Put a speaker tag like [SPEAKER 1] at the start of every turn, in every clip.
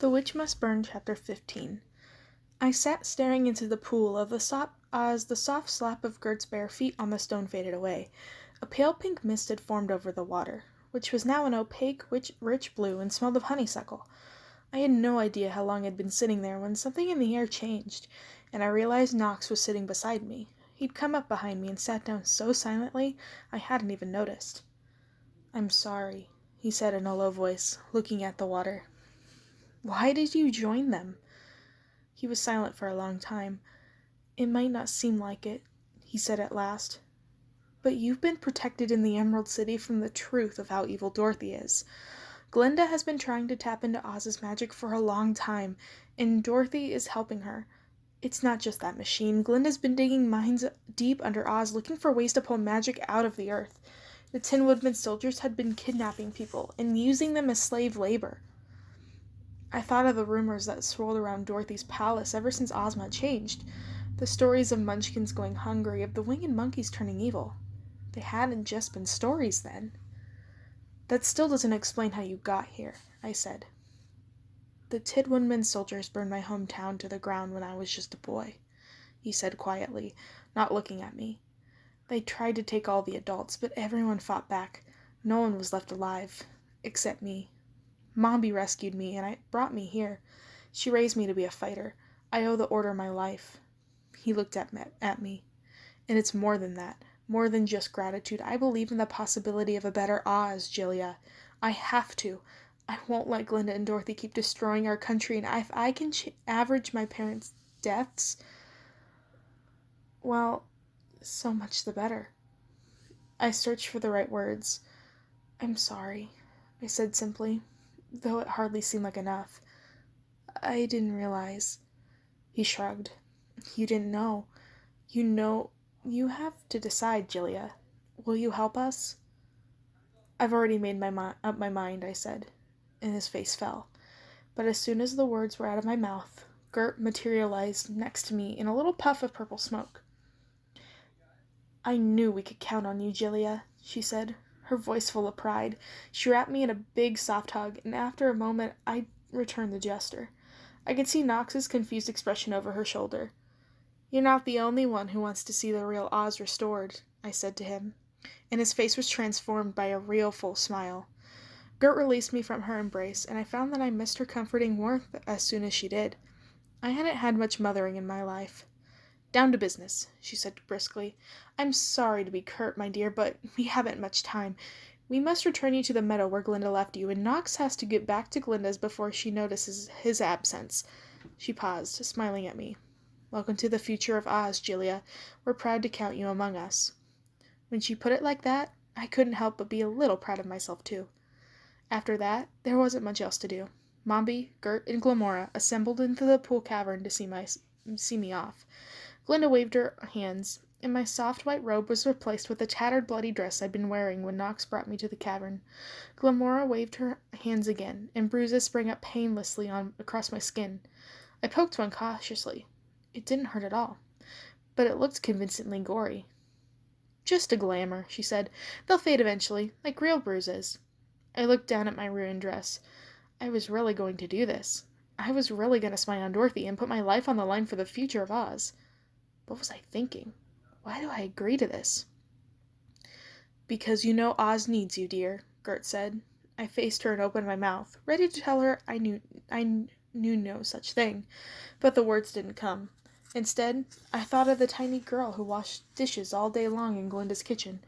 [SPEAKER 1] The Witch Must Burn, Chapter 15. I sat staring into the pool as the soft slap of Gert's bare feet on the stone faded away. A pale pink mist had formed over the water, which was now an opaque, rich blue and smelled of honeysuckle. I had no idea how long I'd been sitting there when something in the air changed, and I realized Knox was sitting beside me. He'd come up behind me and sat down so silently I hadn't even noticed. "I'm sorry," he said in a low voice, looking at the water. "Why did you join them?" He was silent for a long time. "It might not seem like it," he said at last, "but you've been protected in the Emerald City from the truth of how evil Dorothy is. Glinda has been trying to tap into Oz's magic for a long time, and Dorothy is helping her. It's not just that machine. Glinda's been digging mines deep under Oz, looking for ways to pull magic out of the earth. The Tin Woodman soldiers had been kidnapping people and using them as slave labor. I thought of the rumors that swirled around Dorothy's palace ever since Ozma changed. The stories of munchkins going hungry, of the winged monkeys turning evil. They hadn't just been stories then. "That still doesn't explain how you got here," I said. "The Tin Woodman soldiers burned my hometown to the ground when I was just a boy," he said quietly, not looking at me. "They tried to take all the adults, but everyone fought back. No one was left alive, except me. Mombi rescued me and brought me here. She raised me to be a fighter. I owe the Order my life." He looked at me. "And it's more than that. More than just gratitude. I believe in the possibility of a better Oz, Jillia. I have to. I won't let Glinda and Dorothy keep destroying our country, and if I can average my parents' deaths, well, so much the better." I searched for the right words. "I'm sorry," I said simply, though it hardly seemed like enough. "I didn't realize." He shrugged. "You didn't know. You have to decide, Jillia. Will you help us?" "I've already made up my mind," I said, and his face fell. But as soon as the words were out of my mouth, Gert materialized next to me in a little puff of purple smoke. "I knew we could count on you, Jillia," she said, her voice full of pride. She wrapped me in a big soft hug, and after a moment I returned the gesture. I could see Knox's confused expression over her shoulder. "You're not the only one who wants to see the real Oz restored," I said to him, and his face was transformed by a real full smile. Gert released me from her embrace, and I found that I missed her comforting warmth as soon as she did. I hadn't had much mothering in my life. "Down to business," she said briskly. "I'm sorry to be curt, my dear, but we haven't much time. We must return you to the meadow where Glinda left you, and Knox has to get back to Glinda's before she notices his absence." She paused, smiling at me. "Welcome to the future of Oz, Jillia. We're proud to count you among us." When she put it like that, I couldn't help but be a little proud of myself, too. After that, there wasn't much else to do. Mombi, Gert, and Glamora assembled into the pool cavern to see me off. Glinda waved her hands, and my soft white robe was replaced with the tattered bloody dress I'd been wearing when Knox brought me to the cavern. Glamora waved her hands again, and bruises sprang up painlessly across my skin. I poked one cautiously. It didn't hurt at all, but it looked convincingly gory. "Just a glamour," she said. "They'll fade eventually, like real bruises." I looked down at my ruined dress. I was really going to do this. I was really going to spy on Dorothy and put my life on the line for the future of Oz. What was I thinking? Why do I agree to this? "Because you know Oz needs you, dear," Gert said. I faced her and opened my mouth, ready to tell her I knew no such thing, but the words didn't come. Instead, I thought of the tiny girl who washed dishes all day long in Glinda's kitchen.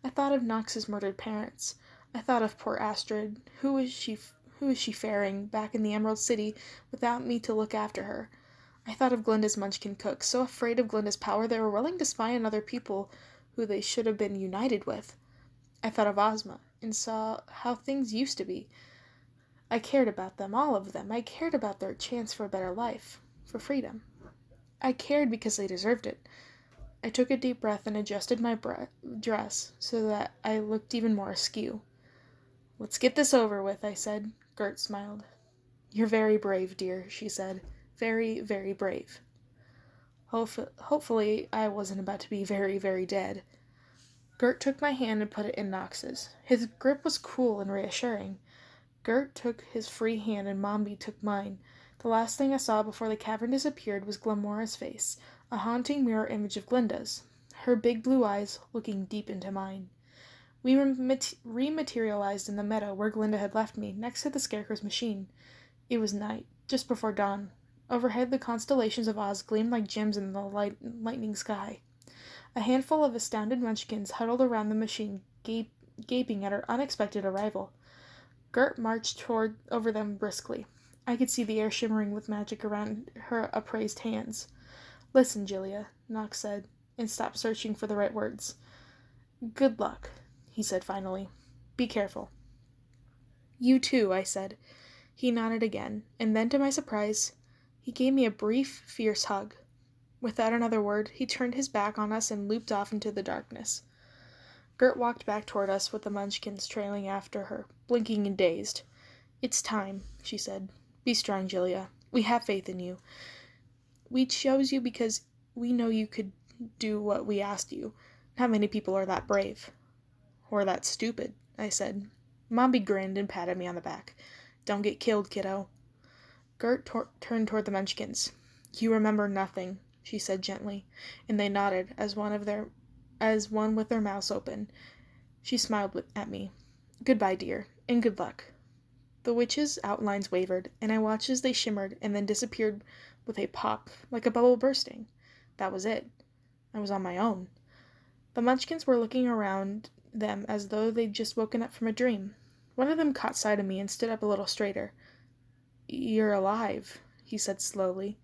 [SPEAKER 1] I thought of Knox's murdered parents. I thought of poor Astrid. Who is she faring back in the Emerald City without me to look after her? I thought of Glinda's munchkin cooks, so afraid of Glinda's power they were willing to spy on other people who they should have been united with. I thought of Ozma, and saw how things used to be. I cared about them, all of them. I cared about their chance for a better life, for freedom. I cared because they deserved it. I took a deep breath and adjusted my dress so that I looked even more askew. "Let's get this over with," I said. Gert smiled. "You're very brave, dear," she said. "Very, very brave." Hopefully I wasn't about to be very, very dead. Gert took my hand and put it in Knox's. His grip was cool and reassuring. Gert took his free hand and Mombi took mine. The last thing I saw before the cavern disappeared was Glamora's face, a haunting mirror image of Glinda's, her big blue eyes looking deep into mine. We rematerialized in the meadow where Glinda had left me, next to the Scarecrow's machine. It was night, just before dawn. Overhead, the constellations of Oz gleamed like gems in the lightning sky. A handful of astounded munchkins huddled around the machine, gaping at our unexpected arrival. Gert marched over them briskly. I could see the air shimmering with magic around her upraised hands. "Listen, Jilia," Nox said, and stopped searching for the right words. "Good luck," he said finally. "Be careful." "You too," I said. He nodded again, and then, to my surprise, he gave me a brief, fierce hug. Without another word, he turned his back on us and looped off into the darkness. Gert walked back toward us with the munchkins trailing after her, blinking and dazed. "It's time," she said. "Be strong, Jilia. We have faith in you. We chose you because we know you could do what we asked you. Not many people are that brave." "Or that stupid," I said. Mombi grinned and patted me on the back. "Don't get killed, kiddo." Gert turned toward the munchkins. "You remember nothing," she said gently, and they nodded as one with their mouths open. She smiled at me. "Goodbye, dear, and good luck." The witches' outlines wavered, and I watched as they shimmered and then disappeared with a pop, like a bubble bursting. That was it. I was on my own. The munchkins were looking around them as though they'd just woken up from a dream. One of them caught sight of me and stood up a little straighter. "You're alive," he said slowly.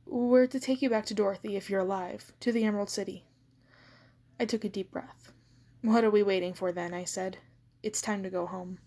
[SPEAKER 1] "We're to take you back to Dorothy, if you're alive, to the Emerald City." I took a deep breath. "What are we waiting for, then?" I said. "It's time to go home."